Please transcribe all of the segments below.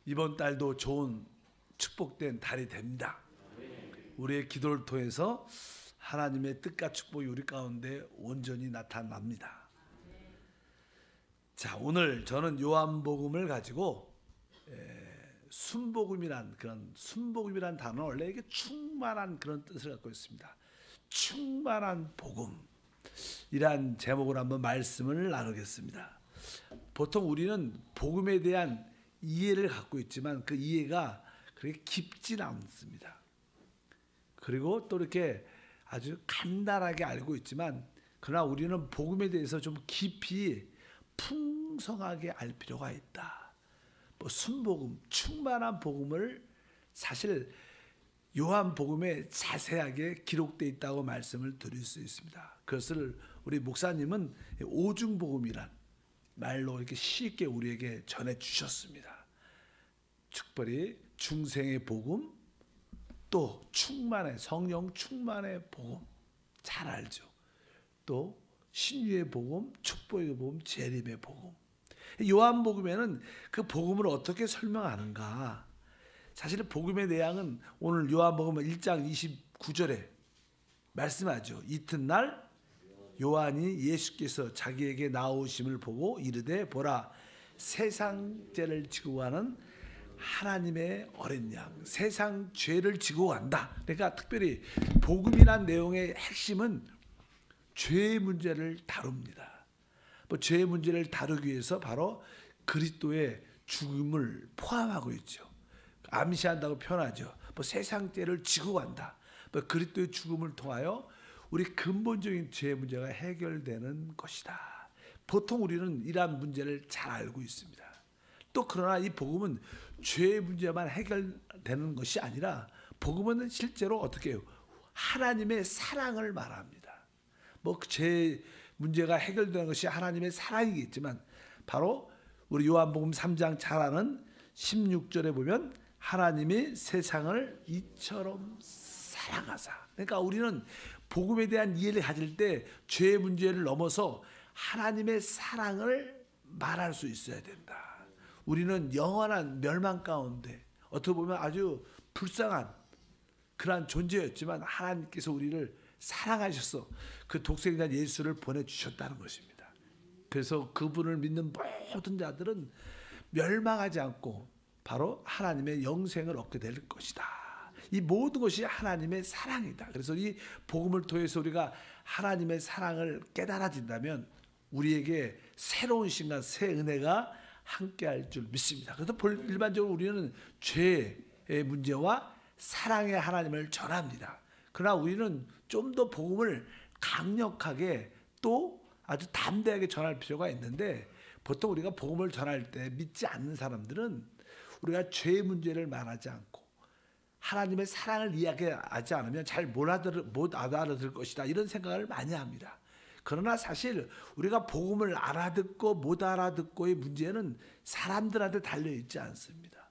이번 달도 좋은 축복된 달이 됩니다. 우리의 기도를 통해서 하나님의 뜻과 축복이 우리 가운데 온전히 나타납니다. 자, 오늘 저는 요한복음을 가지고 순복음이란 단어는 원래 이게 충만한 그런 뜻을 갖고 있습니다. 충만한 복음이란 제목으로 한번 말씀을 나누겠습니다. 보통 우리는 복음에 대한 이해를 갖고 있지만 그 이해가 그렇게 깊지는 않습니다. 그리고 또 이렇게 아주 간단하게 알고 있지만 그러나 우리는 복음에 대해서 좀 깊이 풍성하게 알 필요가 있다. 순복음, 충만한 복음을 사실 요한복음에 자세하게 기록되어 있다고 말씀을 드릴 수 있습니다. 그것을 우리 목사님은 오중복음이란 말로 이렇게 쉽게 우리에게 전해 주셨습니다. 특별히 중생의 복음, 또 충만의 성령 충만의 복음 잘 알죠. 또 신유의 복음, 축복의 복음, 재림의 복음. 요한복음에는 그 복음을 어떻게 설명하는가? 사실 복음의 내용은 오늘 요한복음 1장 29절에 말씀하죠. 이튿날 요한이 예수께서 자기에게 나오심을 보고 이르되 보라 세상 죄를 지고 가는 하나님의 어린 양, 세상 죄를 지고 간다. 그러니까 특별히 복음이란 내용의 핵심은 죄의 문제를 다룹니다. 죄의 문제를 다루기 위해서 바로 그리스도의 죽음을 포함하고 있죠. 암시한다고 표현하죠. 세상 죄를 지고 간다. 그리스도의 죽음을 통하여 우리 근본적인 죄의 문제가 해결되는 것이다. 보통 우리는 이러한 문제를 잘 알고 있습니다. 또 그러나 이 복음은 죄의 문제만 해결되는 것이 아니라 복음은 실제로 어떻게 해요? 하나님의 사랑을 말합니다. 죄 문제가 해결되는 것이 하나님의 사랑이겠지만 바로 우리 요한복음 3장 잘 아는 16절에 보면 하나님이 세상을 이처럼 사랑하사. 그러니까 우리는 복음에 대한 이해를 가질 때 죄의 문제를 넘어서 하나님의 사랑을 말할 수 있어야 된다. 우리는 영원한 멸망 가운데 어떻게 보면 아주 불쌍한 그러한 존재였지만 하나님께서 우리를 사랑하셔서 그 독생자 예수를 보내주셨다는 것입니다. 그래서 그분을 믿는 모든 자들은 멸망하지 않고 바로 하나님의 영생을 얻게 될 것이다. 이 모든 것이 하나님의 사랑이다. 그래서 이 복음을 통해서 우리가 하나님의 사랑을 깨달아진다면 우리에게 새로운 신과 새 은혜가 함께할 줄 믿습니다. 그래서 일반적으로 우리는 죄의 문제와 사랑의 하나님을 전합니다. 그러나 우리는 좀 더 복음을 강력하게 또 아주 담대하게 전할 필요가 있는데 보통 우리가 복음을 전할 때 믿지 않는 사람들은 우리가 죄의 문제를 말하지 않고 하나님의 사랑을 이야기하지 않으면 잘 못 알아들을 것이다 이런 생각을 많이 합니다. 그러나 사실 우리가 복음을 알아듣고 못 알아듣고의 문제는 사람들한테 달려있지 않습니다.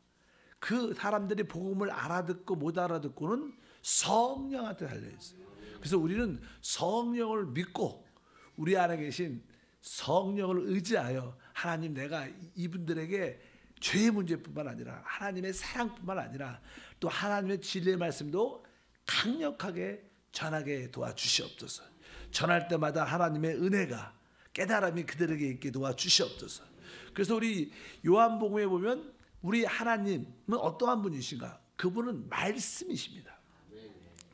그 사람들이 복음을 알아듣고 못 알아듣고는 성령한테 달려있어요. 그래서 우리는 성령을 믿고 우리 안에 계신 성령을 의지하여 하나님 내가 이분들에게 죄의 문제뿐만 아니라 하나님의 사랑뿐만 아니라 또 하나님의 진리의 말씀도 강력하게 전하게 도와주시옵소서. 전할 때마다 하나님의 은혜가 깨달음이 그들에게 있게 도와주시옵소서. 그래서 우리 요한복음에 보면 우리 하나님은 어떠한 분이신가? 그분은 말씀이십니다.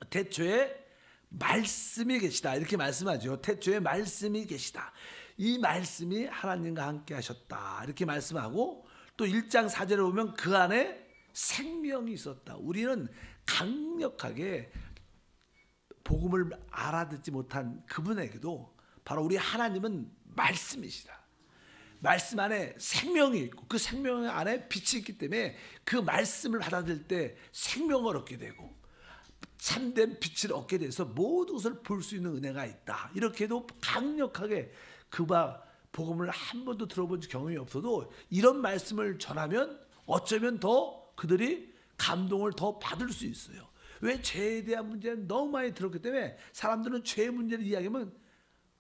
태초에 말씀이 계시다 이렇게 말씀하죠. 태초에 말씀이 계시다. 이 말씀이 하나님과 함께 하셨다 이렇게 말씀하고 또 1장 4절에 보면 그 안에 생명이 있었다. 우리는 강력하게 복음을 알아듣지 못한 그분에게도 바로 우리 하나님은 말씀이시다. 말씀 안에 생명이 있고 그 생명 안에 빛이 있기 때문에 그 말씀을 받아들일 때 생명을 얻게 되고 참된 빛을 얻게 돼서 모든 것을 볼 수 있는 은혜가 있다. 이렇게도 강력하게 그바 복음을 한 번도 들어본 경험이 없어도 이런 말씀을 전하면 어쩌면 더 그들이 감동을 더 받을 수 있어요. 왜? 죄에 대한 문제는 너무 많이 들었기 때문에 사람들은 죄의 문제를 이야기하면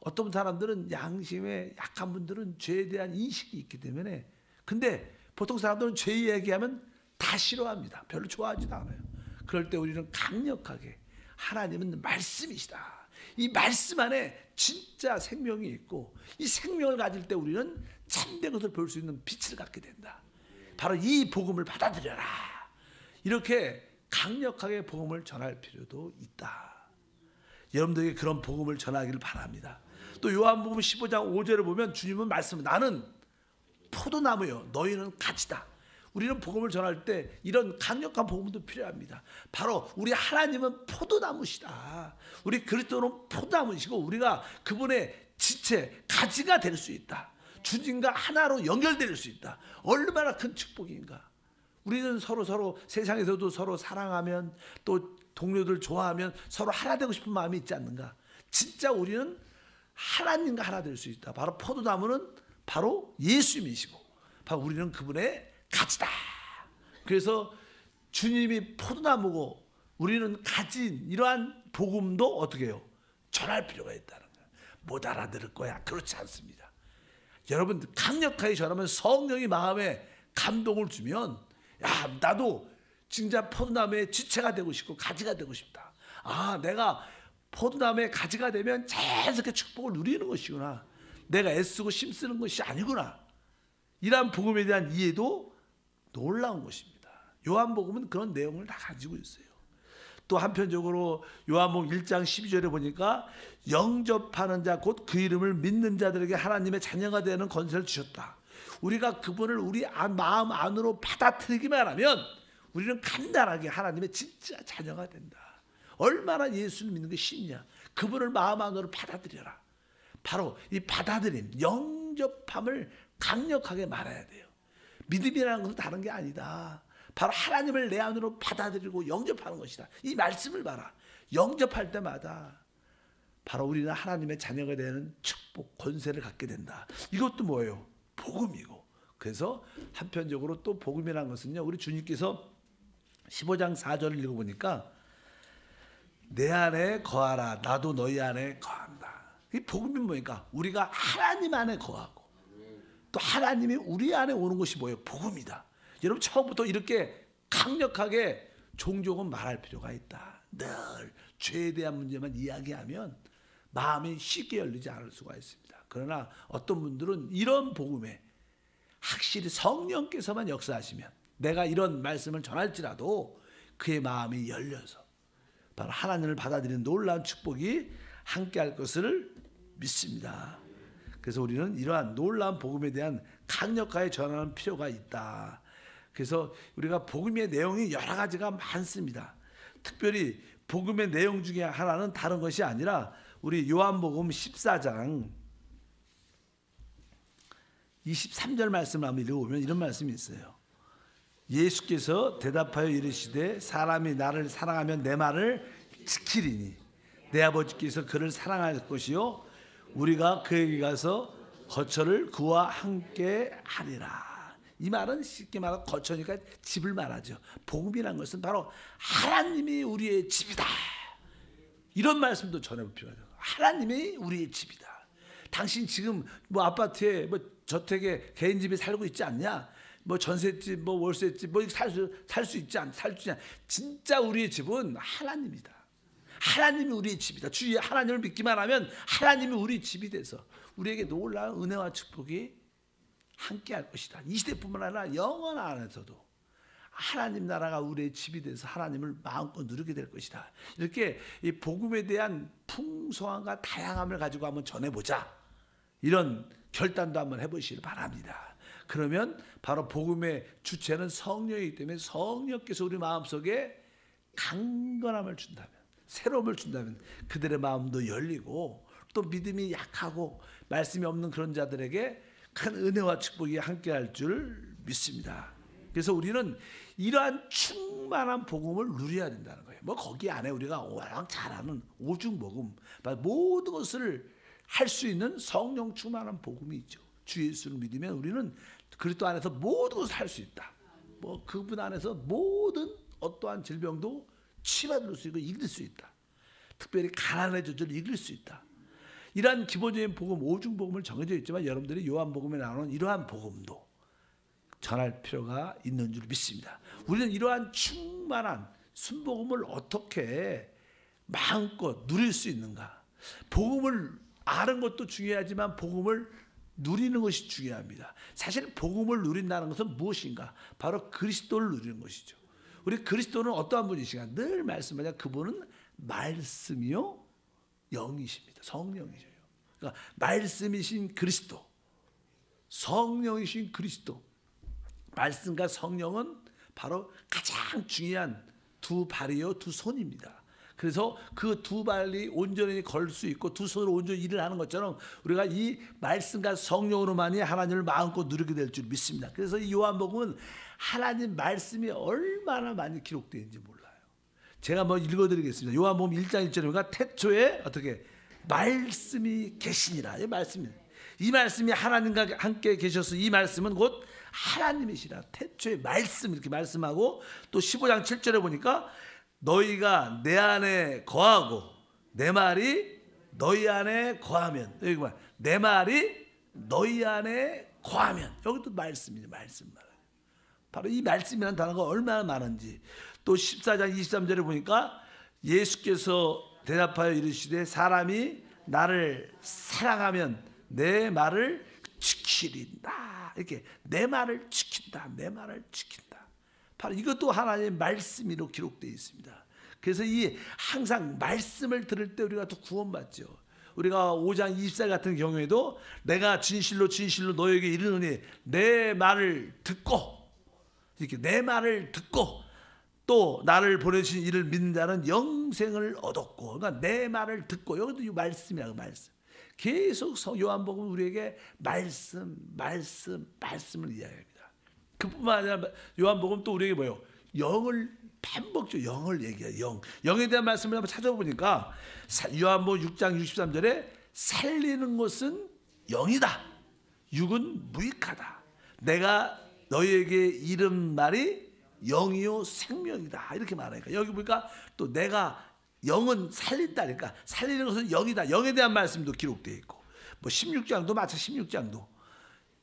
어떤 사람들은 양심에 약한 분들은 죄에 대한 인식이 있기 때문에 근데 보통 사람들은 죄 얘기하면 다 싫어합니다. 별로 좋아하지도 않아요. 그럴 때 우리는 강력하게 하나님은 말씀이시다. 이 말씀 안에 진짜 생명이 있고 이 생명을 가질 때 우리는 참된 것을 볼 수 있는 빛을 갖게 된다. 바로 이 복음을 받아들여라. 이렇게 강력하게 복음을 전할 필요도 있다. 여러분들에게 그런 복음을 전하기를 바랍니다. 또 요한복음 15장 5절에 보면 주님은 말씀합니다. 나는 포도나무요 너희는 가지다. 우리는 복음을 전할 때 이런 강력한 복음도 필요합니다. 바로 우리 하나님은 포도나무시다. 우리 그리스도는 포도나무시고 우리가 그분의 지체, 가지가 될 수 있다. 주님과 하나로 연결될 수 있다. 얼마나 큰 축복인가. 우리는 서로 세상에서도 서로 사랑하면 또 동료들 좋아하면 서로 하나 되고 싶은 마음이 있지 않는가. 진짜 우리는 하나님과 하나 될 수 있다. 바로 포도나무는 바로 예수님이시고 바로 우리는 그분의 가지다. 그래서 주님이 포도나무고 우리는 가진 이러한 복음도 어떻게 해요? 전할 필요가 있다는 거예요. 못 알아들을 거야. 그렇지 않습니다. 여러분 강력하게 전하면 성령이 마음에 감동을 주면 야 나도 진짜 포도나무의 지체가 되고 싶고 가지가 되고 싶다. 아 내가 포도나무의 가지가 되면 자연스럽게 축복을 누리는 것이구나. 내가 애쓰고 힘쓰는 것이 아니구나. 이러한 복음에 대한 이해도 놀라운 것입니다. 요한복음은 그런 내용을 다 가지고 있어요. 또 한편적으로 요한복음 1장 12절에 보니까 영접하는 자 곧 그 이름을 믿는 자들에게 하나님의 자녀가 되는 권세를 주셨다. 우리가 그분을 우리 마음 안으로 받아들이기만 하면 우리는 간단하게 하나님의 진짜 자녀가 된다. 얼마나 예수를 믿는 게 쉽냐. 그분을 마음 안으로 받아들여라. 바로 이 받아들임, 영접함을 강력하게 말해야 돼요. 믿음이라는 것은 다른 게 아니다. 바로 하나님을 내 안으로 받아들이고 영접하는 것이다. 이 말씀을 봐라. 영접할 때마다 바로 우리는 하나님의 자녀가 되는 축복, 권세를 갖게 된다. 이것도 뭐예요? 복음이고. 그래서 한편적으로 또 복음이라는 것은요. 우리 주님께서 15장 4절을 읽어보니까 내 안에 거하라. 나도 너희 안에 거한다. 이 복음이 뭐니까 우리가 하나님 안에 거하고 또 하나님이 우리 안에 오는 것이 뭐예요? 복음이다. 여러분 처음부터 이렇게 강력하게 종종은 말할 필요가 있다. 늘 죄에 대한 문제만 이야기하면 마음이 쉽게 열리지 않을 수가 있습니다. 그러나 어떤 분들은 이런 복음에 확실히 성령께서만 역사하시면 내가 이런 말씀을 전할지라도 그의 마음이 열려서 바로 하나님을 받아들이는 놀라운 축복이 함께할 것을 믿습니다. 그래서 우리는 이러한 놀라운 복음에 대한 강력하게 전하는 필요가 있다. 그래서 우리가 복음의 내용이 여러 가지가 많습니다. 특별히 복음의 내용 중에 하나는 다른 것이 아니라 우리 요한복음 14장 23절 말씀을 한번 읽어보면 이런 말씀이 있어요. 예수께서 대답하여 이르시되 사람이 나를 사랑하면 내 말을 지키리니 내 아버지께서 그를 사랑할 것이요 우리가 그에게 가서 거처를 그와 함께 하리라. 이 말은 쉽게 말하면 거처니까 집을 말하죠. 복음이라는 것은 바로 하나님이 우리의 집이다. 이런 말씀도 전해볼 필요가 있어요. 하나님이 우리의 집이다. 당신 지금 뭐 아파트에 뭐 저택에 개인 집에 살고 있지 않냐? 뭐 전셋집, 뭐 월세집, 뭐 살 수 있지 않냐? 진짜 우리의 집은 하나님이다. 하나님이 우리의 집이다. 주의 하나님을 믿기만 하면 하나님이 우리 집이 돼서 우리에게 놀라운 은혜와 축복이 함께할 것이다. 이 시대뿐만 아니라 영원 안에서도 하나님 나라가 우리의 집이 돼서 하나님을 마음껏 누리게 될 것이다. 이렇게 이 복음에 대한 풍성함과 다양함을 가지고 한번 전해보자. 이런 결단도 한번 해보시길 바랍니다. 그러면 바로 복음의 주체는 성령이기 때문에 성령께서 우리 마음속에 강건함을 준다면, 새로움을 준다면 그들의 마음도 열리고 또 믿음이 약하고 말씀이 없는 그런 자들에게 큰 은혜와 축복이 함께할 줄 믿습니다. 그래서 우리는 이러한 충만한 복음을 누려야 된다는 거예요. 뭐 거기 안에 우리가 워낙 잘하는 오죽복음, 모든 것을 할 수 있는 성령 충만한 복음이 있죠. 주 예수를 믿으면 우리는 그리스도 안에서 모든 것을 할 수 있다. 뭐 그분 안에서 모든 어떠한 질병도 치유받을 수 있고 이길 수 있다. 특별히 가난의 저주를 이길 수 있다. 이러한 기본적인 복음, 오중복음을 정해져 있지만 여러분들이 요한복음에 나오는 이러한 복음도 전할 필요가 있는 줄 믿습니다. 우리는 이러한 충만한 순복음을 어떻게 마음껏 누릴 수 있는가? 복음을 아는 것도 중요하지만 복음을 누리는 것이 중요합니다. 사실 복음을 누린다는 것은 무엇인가? 바로 그리스도를 누리는 것이죠. 우리 그리스도는 어떠한 분이신가? 늘 말씀하자 그분은 말씀이요 영이십니다. 성령이셔요. 그러니까 말씀이신 그리스도, 성령이신 그리스도. 말씀과 성령은 바로 가장 중요한 두 발이요 두 손입니다. 그래서 그 두 발이 온전히 걸 수 있고 두 손으로 온전히 일을 하는 것처럼 우리가 이 말씀과 성령으로만이 하나님을 마음껏 누리게 될 줄 믿습니다. 그래서 이 요한복음은 하나님 말씀이 얼마나 많이 기록되어 있는지 몰라요. 제가 뭐 읽어드리겠습니다. 요한복음 1장 1절에 보니까 태초에 어떻게 말씀이 계시니라. 이 말씀이 하나님과 함께 계셔서 이 말씀은 곧 하나님이시라. 태초에 말씀 이렇게 말씀하고 또 15장 7절에 보니까 너희가 내 안에 거하고 내 말이 너희 안에 거하면 여기 봐. 내 말이 너희 안에 거하면 여기도 말씀이죠. 말씀 말. 바로 이 말씀이라는 단어가 얼마나 많은지 또 14장 23절에 보니까 예수께서 대답하여 이르시되 사람이 나를 사랑하면 내 말을 지키린다. 이렇게 내 말을 지킨다. 내 말을 지킨다. 바로 이것도 하나님의 말씀으로 기록되어 있습니다. 그래서 이 항상 말씀을 들을 때 우리가 또 구원받죠. 우리가 5장 24절 같은 경우에도 내가 진실로 진실로 너에게 이르노니 내 말을 듣고 이렇게 내 말을 듣고 또 나를 보내신 이를 믿는 자는 영생을 얻었고 그러니까 내 말을 듣고 여기도 이 말씀이라고 말씀. 계속 요한복음 우리에게 말씀을 이야기합니다. 그뿐만 아니라 요한복음 또 우리에게 뭐예요? 영을 반복적으로 영을 얘기해요. 영에 대한 말씀을 한번 찾아보니까 요한복음 6장 63절에 살리는 것은 영이다. 육은 무익하다. 내가 너희에게 이른 말이 영이요 생명이다. 이렇게 말하니까 여기 보니까 또 내가 영은 살린다니까 살리는 것은 영이다. 영에 대한 말씀도 기록되어 있고 뭐 16장도 마찬 16장도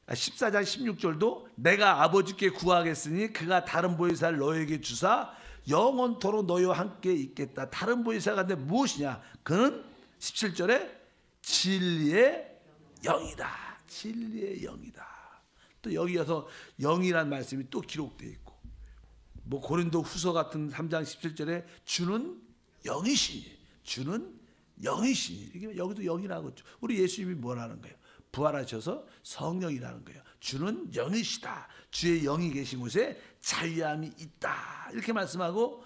14장 16절도 내가 아버지께 구하겠으니 그가 다른 보혜사를 너에게 주사 영원토록 너희와 함께 있겠다. 다른 보혜사가 근데 무엇이냐? 그는 17절에 진리의 영이다. 진리의 영이다. 또 여기에서 영이라는 말씀이 또 기록되어 있고 뭐 고린도 후서 같은 3장 17절에 주는 영이시니 주는 영이시니 이게 여기도 영이라고 했죠. 우리 예수님이 뭐라는 거예요? 부활하셔서 성령이라는 거예요. 주는 영이시다. 주의 영이 계신 곳에 자유함이 있다. 이렇게 말씀하고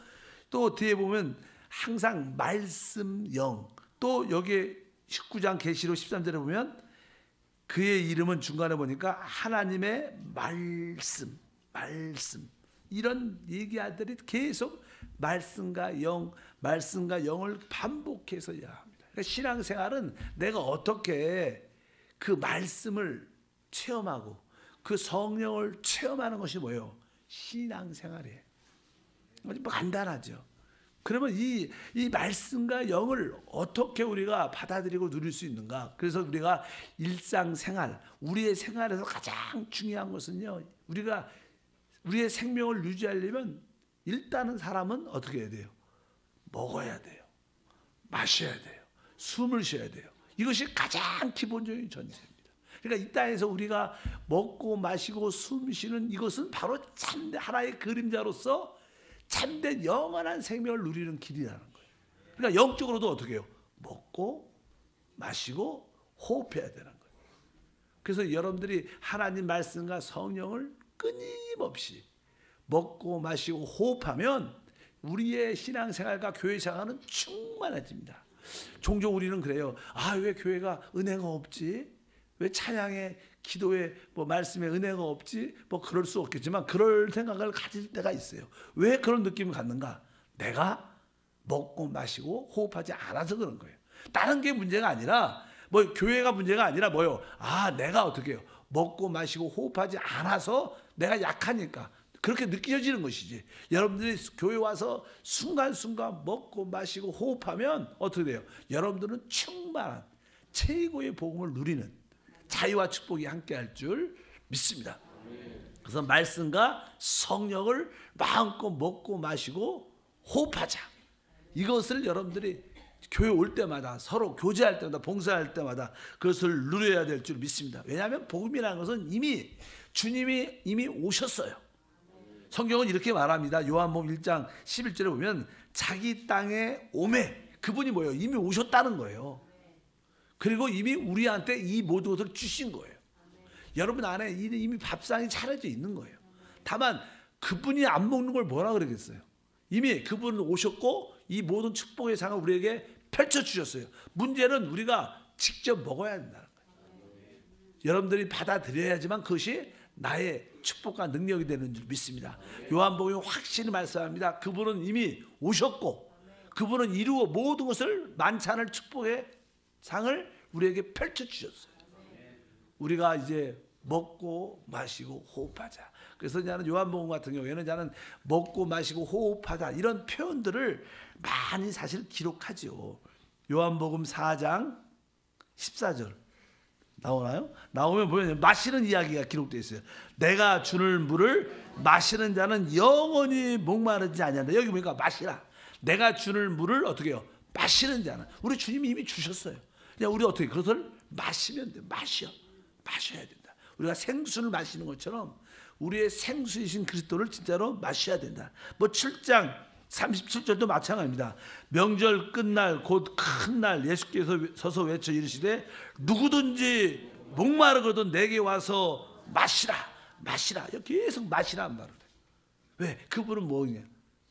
또 뒤에 보면 항상 말씀 영. 또 여기 19장 계시록 13절에 보면 그의 이름은 중간에 보니까 하나님의 말씀. 이런 얘기들이 계속 말씀과 영을 반복해서 이야기합니다. 그러니까 신앙생활은 내가 어떻게 그 말씀을 체험하고 그 성령을 체험하는 것이 뭐예요? 신앙생활이에요. 뭐 간단하죠. 그러면 이 말씀과 영을 어떻게 우리가 받아들이고 누릴 수 있는가? 그래서 우리가 일상생활, 우리의 생활에서 가장 중요한 것은요. 우리가 우리의 생명을 유지하려면 일단은 사람은 어떻게 해야 돼요? 먹어야 돼요. 마셔야 돼요. 숨을 쉬어야 돼요. 이것이 가장 기본적인 전제입니다. 그러니까 이 땅에서 우리가 먹고 마시고 숨 쉬는 이것은 바로 참된 하나의 그림자로서 참된 영원한 생명을 누리는 길이라는 거예요. 그러니까 영적으로도 어떻게 해요? 먹고 마시고 호흡해야 되는 거예요. 그래서 여러분들이 하나님 말씀과 성령을 끊임없이 먹고 마시고 호흡하면 우리의 신앙생활과 교회생활은 충만해집니다. 종종 우리는 그래요. 아, 왜 교회가 은혜가 없지? 왜 찬양에 기도에 뭐 말씀에 은혜가 없지? 뭐 그럴 수 없겠지만 그럴 생각을 가질 때가 있어요. 왜 그런 느낌을 갖는가? 내가 먹고 마시고 호흡하지 않아서 그런 거예요. 다른 게 문제가 아니라 뭐 교회가 문제가 아니라 뭐요? 아, 내가 어떻게 해요? 먹고 마시고 호흡하지 않아서 내가 약하니까 그렇게 느껴지는 것이지. 여러분들이 교회 와서 순간순간 먹고 마시고 호흡하면 어떻게 돼요? 여러분들은 충만한 최고의 복음을 누리는 자유와 축복이 함께할 줄 믿습니다. 그래서 말씀과 성령을 마음껏 먹고 마시고 호흡하자. 이것을 여러분들이 교회 올 때마다 서로 교제할 때마다 봉사할 때마다 그것을 누려야 될 줄 믿습니다. 왜냐하면 복음이라는 것은 이미 주님이 이미 오셨어요. 성경은 이렇게 말합니다. 요한복음 1장 11절에 보면 자기 땅에 오매, 그분이 뭐예요? 이미 오셨다는 거예요. 그리고 이미 우리한테 이 모든 것을 주신 거예요. 여러분 안에 이미 밥상이 차려져 있는 거예요. 다만 그분이 안 먹는 걸 뭐라 그러겠어요? 이미 그분은 오셨고 이 모든 축복의 상을 우리에게 펼쳐주셨어요. 문제는 우리가 직접 먹어야 된다는 거예요. 여러분들이 받아들여야지만 그것이 나의 축복과 능력이 되는 줄 믿습니다. 요한복음이 확실히 말씀합니다. 그분은 이미 오셨고 그분은 이루어 모든 것을 만찬을 축복의 상을 우리에게 펼쳐주셨어요. 우리가 이제 먹고 마시고 호흡하자. 그래서 나는 요한복음 같은 경우에는 나는 먹고 마시고 호흡하자 이런 표현들을 많이 사실 기록하죠. 요한복음 4장 14절 나오나요? 나오면 보면 마시는 이야기가 기록되어 있어요. 내가 주는 물을 마시는 자는 영원히 목마르지 아니한다. 여기 보니까 마시라. 내가 주는 물을 어떻게 해요? 마시는 자는. 우리 주님이 이미 주셨어요. 그냥 우리 어떻게 그것을 마시면 돼. 마셔야 된다. 우리가 생수를 마시는 것처럼 우리의 생수이신 그리스도를 진짜로 마셔야 된다. 뭐 7장 37절도 마찬가지입니다. 명절 끝날 곧 큰 날 예수께서 서서 외쳐 이르시되 누구든지 목마르거든 내게 와서 마시라. 계속 마시라는 말을 해요. 왜? 그분은 뭐냐?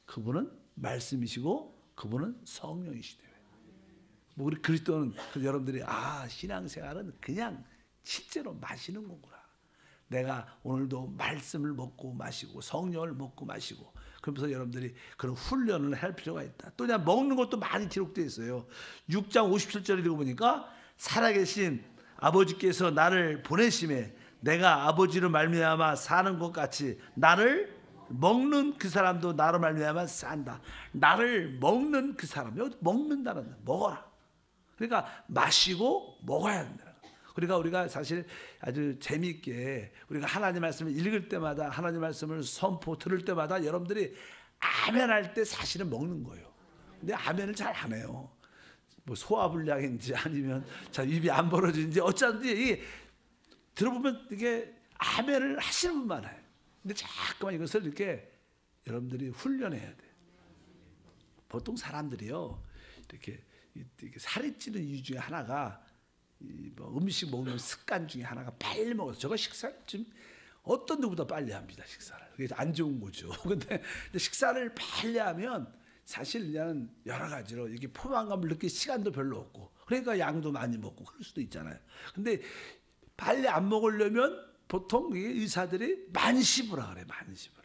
그분은 말씀이시고 그분은 성령이시대요. 뭐 우리 그리스도는 여러분들이 신앙생활은 그냥 실제로 마시는 거구나. 내가 오늘도 말씀을 먹고 마시고 성령을 먹고 마시고 그러면서 여러분들이 그런 훈련을 할 필요가 있다. 또 그냥 먹는 것도 많이 기록되어 있어요. 6장 57절 읽어보니까 살아계신 아버지께서 나를 보내심에 내가 아버지로 말미암아 사는 것 같이 나를 먹는 그 사람도 나로 말미암아 산다. 나를 먹는 그 사람, 여기 먹는다는 먹어라. 그러니까 마시고 먹어야 된다. 그러니까 우리가 사실 아주 재미있게 우리가 하나님 말씀을 읽을 때마다 하나님 말씀을 선포 들을 때마다 여러분들이 아멘 할 때 사실은 먹는 거예요. 근데 아멘을 잘 안 해요. 뭐 소화불량인지 아니면 자 입이 안 벌어지는지 어쩐지 들어보면 이게 아멘을 하시는 분만 해요. 근데 자꾸만 이것을 이렇게 여러분들이 훈련해야 돼. 보통 사람들이요 이렇게 살이 찌는 이유 중에 하나가 뭐 음식 먹는 습관 중에 하나가 빨리 먹어서 저거 식사를 좀 어떤 누구보다 빨리 합니다. 식사를. 그게 안 좋은 거죠. 근데 식사를 빨리 하면 사실 그냥 여러 가지로 이게 포만감을 느낄 시간도 별로 없고 그러니까 양도 많이 먹고 그럴 수도 있잖아요. 근데 빨리 안 먹으려면 보통 의사들이 많이 씹으라 그래. 많이 씹으라.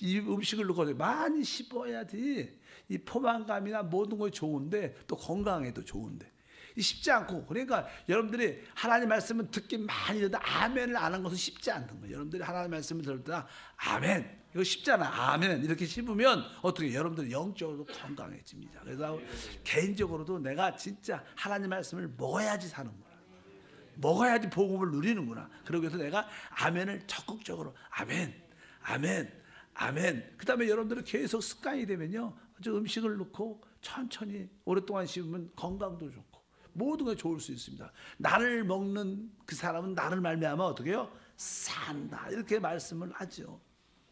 이 음식을 넣고 많이 씹어야지 이 포만감이나 모든 것이 좋은데 또 건강에도 좋은데 쉽지 않고 그러니까 여러분들이 하나님 말씀을 듣기 많이 듣다 아멘을 안 한 것은 쉽지 않는 거예요. 여러분들이 하나님 말씀을 들을 때 아멘 이거 쉽잖아. 아멘 이렇게 씹으면 어떻게 여러분들 영적으로도 건강해집니다. 그래서 개인적으로도 내가 진짜 하나님 말씀을 먹어야지 사는구나. 먹어야지 복음을 누리는구나. 그러기 위해서 내가 아멘을 적극적으로 아멘 그 다음에 여러분들은 계속 습관이 되면요 음식을 넣고 천천히 오랫동안 씹으면 건강도 좋고 모든 게 좋을 수 있습니다. 나를 먹는 그 사람은 나를 말미암아 어떻게 해요? 산다. 이렇게 말씀을 하죠.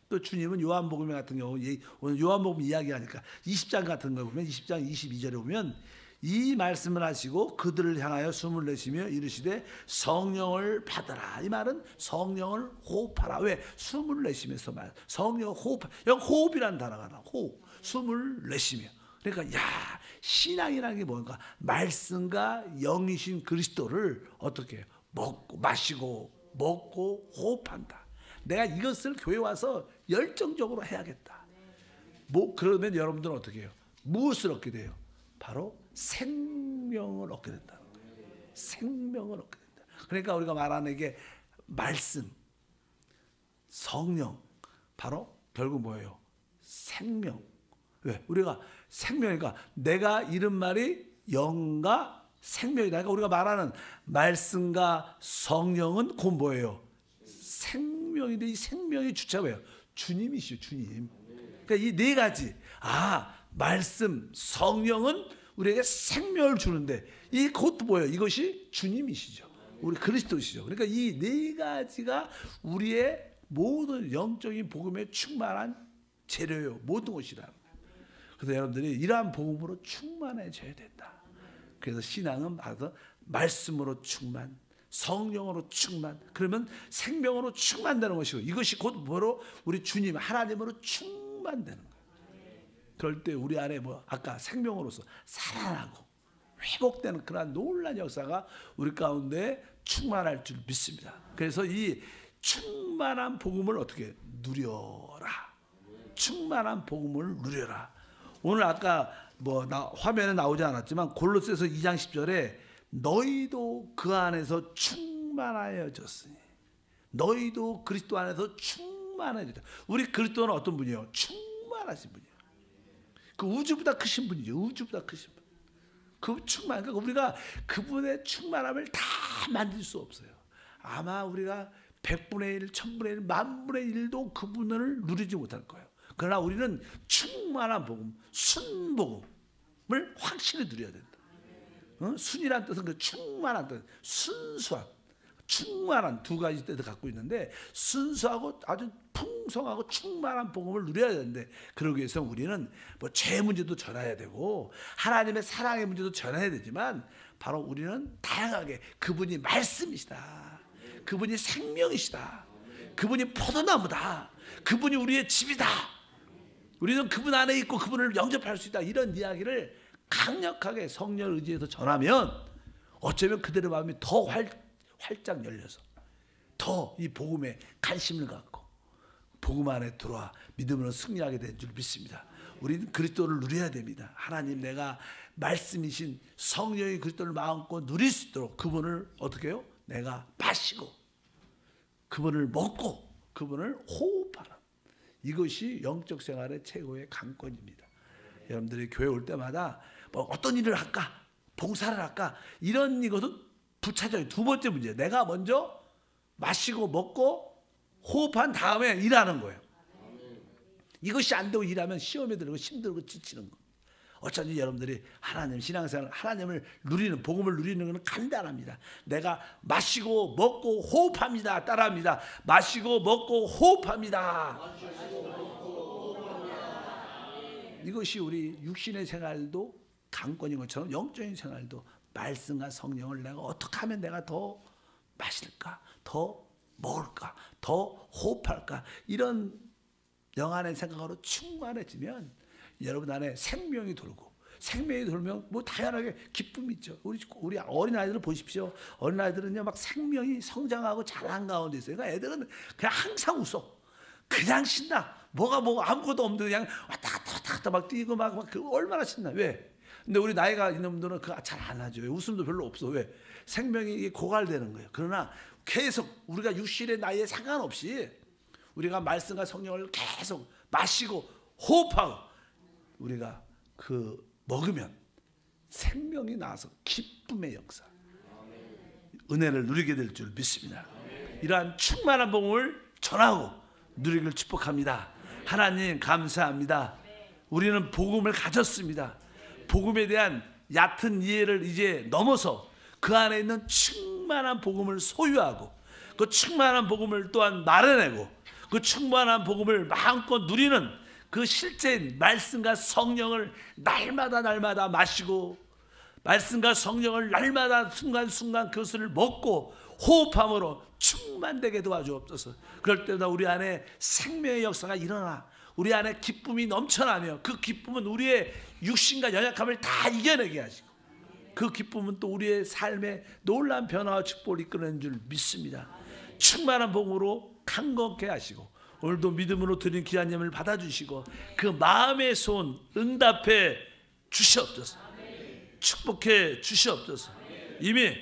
또 주님은 요한복음 같은 경우 오늘 요한복음 이야기하니까 20장 같은 거 보면 20장 22절에 보면 이 말씀을 하시고 그들을 향하여 숨을 내쉬며 이르시되 성령을 받아라. 이 말은 성령을 호흡하라. 왜? 숨을 내쉬면서 말. 성령 호흡. 여기 호흡이라는 단어가 나와. 호흡. 숨을 내쉬며. 그러니까 신앙이라는 게 뭔가 말씀과 영이신 그리스도를 어떻게 해요? 먹고 마시고 먹고 호흡한다. 내가 이것을 교회 와서 열정적으로 해야겠다. 그러면 여러분들은 어떻게 해요? 무엇을 얻게 돼요? 바로 생명을 얻게 된다는 거예요. 생명을 얻게 된다. 그러니까 우리가 말하는 이게 말씀, 성령, 바로 결국 뭐예요? 생명. 왜? 우리가 생명이니까 내가 잃은 말이 영과 생명이다. 그러니까 우리가 말하는 말씀과 성령은 곧 뭐예요? 생명. 생명인데 이 생명의 주체가 뭐예요? 주님이시죠. 주님. 그러니까 이 네 가지, 말씀, 성령은 우리에게 생명을 주는데 이 그것도 뭐예요? 이것이 주님이시죠. 우리 그리스도시죠. 그러니까 이 네 가지가 우리의 모든 영적인 복음에 충만한 재료요, 모든 것이다. 그래서 여러분들이 이러한 복음으로 충만해져야 된다. 그래서 신앙은 바로 말씀으로 충만, 성령으로 충만, 그러면 생명으로 충만되는 것이고, 이것이 곧 뭐로? 우리 주님 하나님으로 충만되는 거예요. 그럴 때 우리 안에 아까 생명으로서 살아나고 회복되는 그러한 놀라운 역사가 우리 가운데 충만할 줄 믿습니다. 그래서 이 충만한 복음을 어떻게 누려라. 충만한 복음을 누려라. 오늘 아까 화면에 나오지 않았지만 골로새서 2장 10절에 너희도 그 안에서 충만하여졌으니, 너희도 그리스도 안에서 충만해졌다. 우리 그리스도는 어떤 분이에요? 충만하신 분이에요. 그 우주보다 크신 분이죠. 우주보다 크신 분. 그 충만, 그러니까 우리가 그분의 충만함을 다 만들 수 없어요. 아마 우리가 100분의 1, 1000분의 1, 만분의 1도 그분을 누리지 못할 거예요. 그러나 우리는 충만한 복음, 순복음을 확실히 누려야 된다. 순이란 뜻은 그 충만한 뜻, 순수한, 충만한 두 가지 뜻을 갖고 있는데, 순수하고 아주 풍성하고 충만한 복음을 누려야 되는데, 그러기 위해서 우리는 죄 문제도 전해야 되고 하나님의 사랑의 문제도 전해야 되지만, 바로 우리는 다양하게 그분이 말씀이시다, 그분이 생명이시다, 그분이 포도나무다, 그분이 우리의 집이다, 우리는 그분 안에 있고 그분을 영접할 수 있다, 이런 이야기를 강력하게 성령을 의지해서 전하면 어쩌면 그들의 마음이 더 활짝 열려서 더 이 복음에 관심을 갖고 복음 안에 들어와 믿음으로 승리하게 된 줄 믿습니다. 우리는 그리스도를 누려야 됩니다. 하나님, 내가 말씀이신 성령의 그리스도를 마음껏 누릴 수 있도록 그분을 어떻게 해요? 내가 마시고 그분을 먹고 그분을 호흡하는, 이것이 영적 생활의 최고의 관건입니다. 여러분들이 교회 올 때마다 어떤 일을 할까, 봉사를 할까, 이런 이것은 부차적인 두 번째 문제예요. 내가 먼저 마시고 먹고 호흡한 다음에 일하는 거예요. 이것이 안 되고 일하면 시험에 들고 힘들고 지치는 거. 어쩐지 여러분들이 하나님 신앙생활, 하나님을 누리는, 복음을 누리는 것은 간단합니다. 내가 마시고 먹고 호흡합니다. 따라합니다. 마시고 먹고 호흡합니다. 이것이 우리 육신의 생활도 강권인 것처럼 영적인 생활도 말씀과 성령을 내가 어떻게 하면 내가 더 마실까, 더 먹을까, 더 호흡할까, 이런 영안의 생각으로 충만해지면 여러분 안에 생명이 돌고, 생명이 돌면 당연하게 기쁨이 있죠. 우리 어린아이들을 보십시오. 어린아이들은요 막 생명이 성장하고 자란 가운데 있어요. 그러니까 애들은 그냥 항상 웃어. 그냥 신나. 뭐가 아무것도 없는데 그냥 왔다 갔다 막 뛰고 막 얼마나 신나. 왜? 근데 우리 나이가 있는 분들은 그거 잘 안 하죠. 웃음도 별로 없어. 왜? 생명이 고갈되는 거예요. 그러나 계속 우리가 육신의 나이에 상관없이 우리가 말씀과 성령을 계속 마시고 호흡하고 우리가 먹으면 생명이 나서 기쁨의 역사, 은혜를 누리게 될 줄 믿습니다. 이러한 충만한 복음을 전하고 누리기를 축복합니다. 하나님 감사합니다. 우리는 복음을 가졌습니다. 복음에 대한 얕은 이해를 이제 넘어서 그 안에 있는 충만한 복음을 소유하고 그 충만한 복음을 또한 말해내고 그 충만한 복음을 마음껏 누리는 그 실제인 말씀과 성령을 날마다 마시고 말씀과 성령을 날마다 순간순간 그것을 먹고 호흡함으로 충만되게 도와주옵소서. 그럴 때마다 우리 안에 생명의 역사가 일어나 우리 안에 기쁨이 넘쳐나며 그 기쁨은 우리의 육신과 연약함을 다 이겨내게 하시고 그 기쁨은 또 우리의 삶에 놀라운 변화와 축복을 이끌어내는 줄 믿습니다. 충만한 복음으로 강건케 하시고 오늘도 믿음으로 드린 귀한 예물을 받아주시고 그 마음의 소원 응답해 주시옵소서. 축복해 주시옵소서. 이미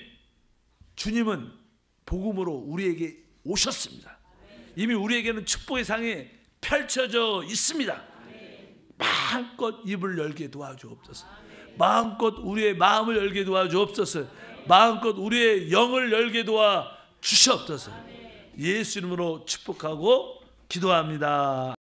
주님은 복음으로 우리에게 오셨습니다. 이미 우리에게는 축복의 상이 펼쳐져 있습니다. 마음껏 입을 열게 도와주옵소서. 마음껏 우리의 마음을 열게 도와주옵소서. 마음껏 우리의 영을 열게 도와주시옵소서. 예수 이름으로 축복하고 기도합니다.